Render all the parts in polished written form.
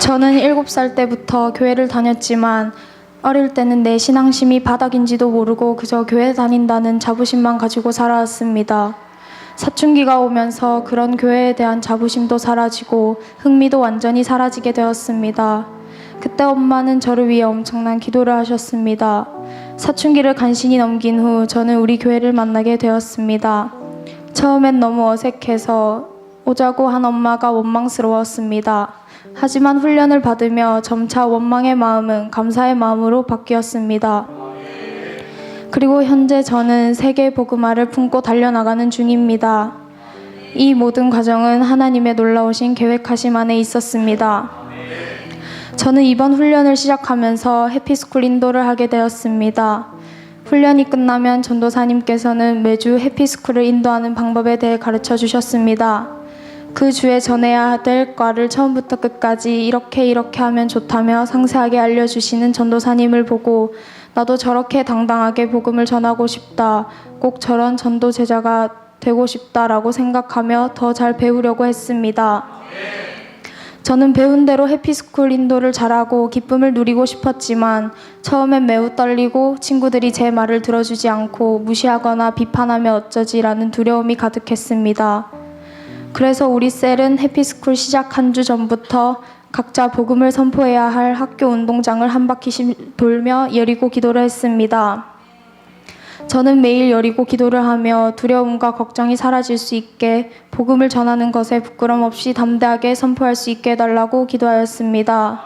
저는 7살 때부터 교회를 다녔지만 어릴 때는 내 신앙심이 바닥인지도 모르고 그저 교회 다닌다는 자부심만 가지고 살아왔습니다. 사춘기가 오면서 그런 교회에 대한 자부심도 사라지고 흥미도 완전히 사라지게 되었습니다. 그때 엄마는 저를 위해 엄청난 기도를 하셨습니다. 사춘기를 간신히 넘긴 후 저는 우리 교회를 만나게 되었습니다. 처음엔 너무 어색해서 오자고 한 엄마가 원망스러웠습니다. 하지만 훈련을 받으며 점차 원망의 마음은 감사의 마음으로 바뀌었습니다. 그리고 현재 저는 세계 복음화를 품고 달려나가는 중입니다. 이 모든 과정은 하나님의 놀라우신 계획하심 안에 있었습니다. 저는 이번 훈련을 시작하면서 해피스쿨 인도를 하게 되었습니다. 훈련이 끝나면 전도사님께서는 매주 해피스쿨을 인도하는 방법에 대해 가르쳐 주셨습니다. 그 주에 전해야 될 과를 처음부터 끝까지 이렇게 하면 좋다며 상세하게 알려주시는 전도사님을 보고 나도 저렇게 당당하게 복음을 전하고 싶다, 꼭 저런 전도 제자가 되고 싶다라고 생각하며 더 잘 배우려고 했습니다. 저는 배운 대로 해피스쿨 인도를 잘하고 기쁨을 누리고 싶었지만 처음엔 매우 떨리고 친구들이 제 말을 들어주지 않고 무시하거나 비판하며 어쩌지라는 두려움이 가득했습니다. 그래서 우리 셀은 해피스쿨 시작 한 주 전부터 각자 복음을 선포해야 할 학교 운동장을 한 바퀴씩 돌며 여리고 기도를 했습니다. 저는 매일 여리고 기도를 하며 두려움과 걱정이 사라질 수 있게 복음을 전하는 것에 부끄럼 없이 담대하게 선포할 수 있게 해달라고 기도하였습니다.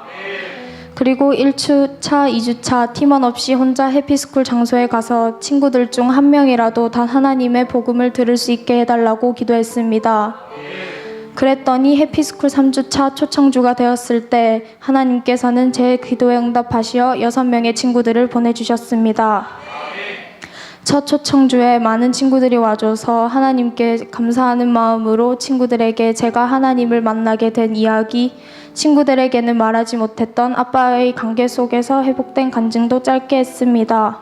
그리고 1주차, 2주차 팀원 없이 혼자 해피스쿨 장소에 가서 친구들 중 한 명이라도 단 하나님의 복음을 들을 수 있게 해달라고 기도했습니다. 그랬더니 해피스쿨 3주차 초청주가 되었을 때 하나님께서는 제 기도에 응답하시어 6명의 친구들을 보내주셨습니다. 첫 초청주에 많은 친구들이 와줘서 하나님께 감사하는 마음으로 친구들에게 제가 하나님을 만나게 된 이야기, 친구들에게는 말하지 못했던 아빠의 관계 속에서 회복된 간증도 짧게 했습니다.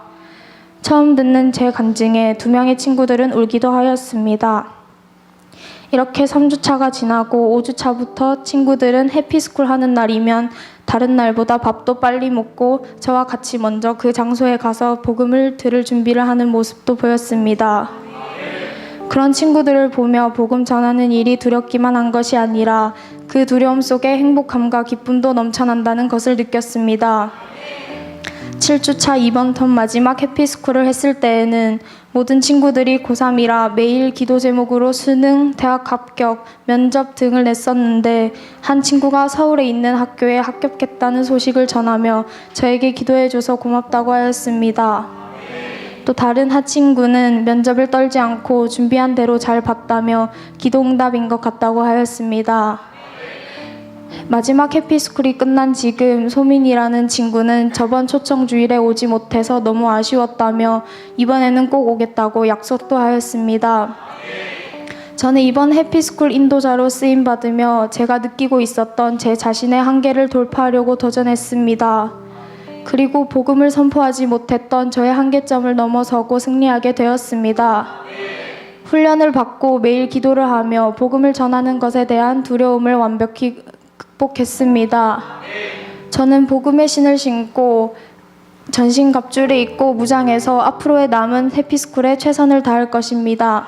처음 듣는 제 간증에 2명의 친구들은 울기도 하였습니다. 이렇게 3주차가 지나고 5주차부터 친구들은 해피스쿨 하는 날이면 다른 날보다 밥도 빨리 먹고 저와 같이 먼저 그 장소에 가서 복음을 들을 준비를 하는 모습도 보였습니다. 그런 친구들을 보며 복음 전하는 일이 두렵기만 한 것이 아니라 그 두려움 속에 행복함과 기쁨도 넘쳐난다는 것을 느꼈습니다. 7주차 이번 텀 마지막 해피스쿨을 했을 때에는 모든 친구들이 고3이라 매일 기도 제목으로 수능, 대학 합격, 면접 등을 냈었는데 한 친구가 서울에 있는 학교에 합격했다는 소식을 전하며 저에게 기도해줘서 고맙다고 하였습니다. 또 다른 한 친구는 면접을 떨지 않고 준비한 대로 잘 봤다며 기도응답인 것 같다고 하였습니다. 마지막 해피스쿨이 끝난 지금 소민이라는 친구는 저번 초청주일에 오지 못해서 너무 아쉬웠다며 이번에는 꼭 오겠다고 약속도 하였습니다. 저는 이번 해피스쿨 인도자로 쓰임받으며 제가 느끼고 있었던 제 자신의 한계를 돌파하려고 도전했습니다. 그리고 복음을 선포하지 못했던 저의 한계점을 넘어서고 승리하게 되었습니다. 훈련을 받고 매일 기도를 하며 복음을 전하는 것에 대한 두려움을 완벽히 극복했습니다. 저는 복음의 신을 신고 전신갑주를 입고 무장해서 앞으로의 남은 해피스쿨에 최선을 다할 것입니다.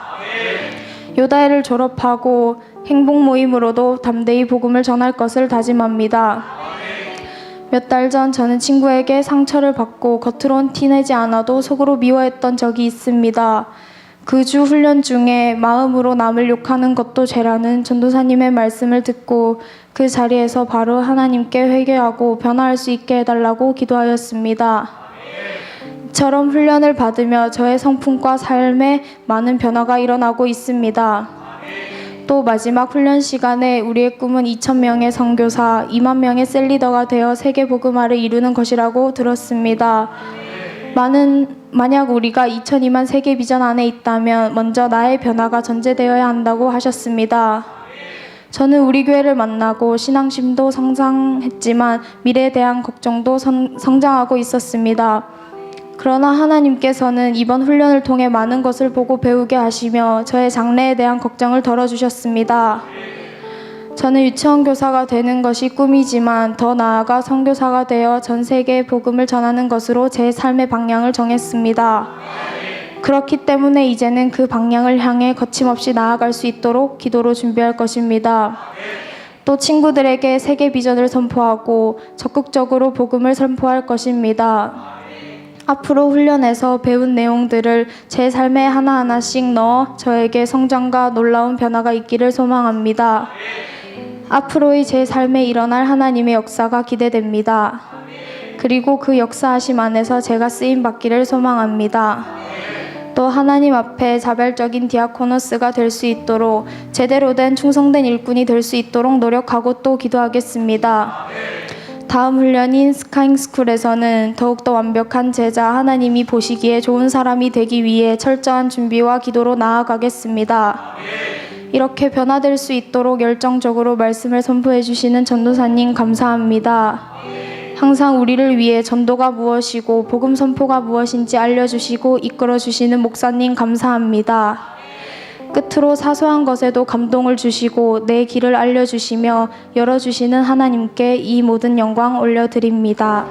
요다해를 졸업하고 행복 모임으로도 담대히 복음을 전할 것을 다짐합니다. 몇 달 전 저는 친구에게 상처를 받고 겉으론 티내지 않아도 속으로 미워했던 적이 있습니다. 그 주 훈련 중에 마음으로 남을 욕하는 것도 죄라는 전도사님의 말씀을 듣고 그 자리에서 바로 하나님께 회개하고 변화할 수 있게 해달라고 기도하였습니다. 이처럼 훈련을 받으며 저의 성품과 삶에 많은 변화가 일어나고 있습니다. 또 마지막 훈련 시간에 우리의 꿈은 2,000명의 선교사, 2만 명의 셀리더가 되어 세계 복음화를 이루는 것이라고 들었습니다. 만약 우리가 2002만 세계 비전 안에 있다면 먼저 나의 변화가 전제되어야 한다고 하셨습니다. 저는 우리 교회를 만나고 신앙심도 성장했지만 미래에 대한 걱정도 성장하고 있었습니다. 그러나 하나님께서는 이번 훈련을 통해 많은 것을 보고 배우게 하시며 저의 장래에 대한 걱정을 덜어주셨습니다. 저는 유치원 교사가 되는 것이 꿈이지만 더 나아가 선교사가 되어 전 세계에 복음을 전하는 것으로 제 삶의 방향을 정했습니다. 그렇기 때문에 이제는 그 방향을 향해 거침없이 나아갈 수 있도록 기도로 준비할 것입니다. 또 친구들에게 세계 비전을 선포하고 적극적으로 복음을 선포할 것입니다. 앞으로 훈련에서 배운 내용들을 제 삶에 하나하나씩 넣어 저에게 성장과 놀라운 변화가 있기를 소망합니다. 앞으로의 제 삶에 일어날 하나님의 역사가 기대됩니다. 그리고 그 역사하심 안에서 제가 쓰임받기를 소망합니다. 또 하나님 앞에 자발적인 디아코노스가 될 수 있도록 제대로 된 충성된 일꾼이 될 수 있도록 노력하고 또 기도하겠습니다. 다음 훈련인 스카잉스쿨에서는 더욱더 완벽한 제자, 하나님이 보시기에 좋은 사람이 되기 위해 철저한 준비와 기도로 나아가겠습니다. 이렇게 변화될 수 있도록 열정적으로 말씀을 선포해 주시는 전도사님 감사합니다. 항상 우리를 위해 전도가 무엇이고 복음 선포가 무엇인지 알려주시고 이끌어주시는 목사님 감사합니다. 끝으로 사소한 것에도 감동을 주시고 내 길을 알려주시며 열어주시는 하나님께 이 모든 영광 올려드립니다.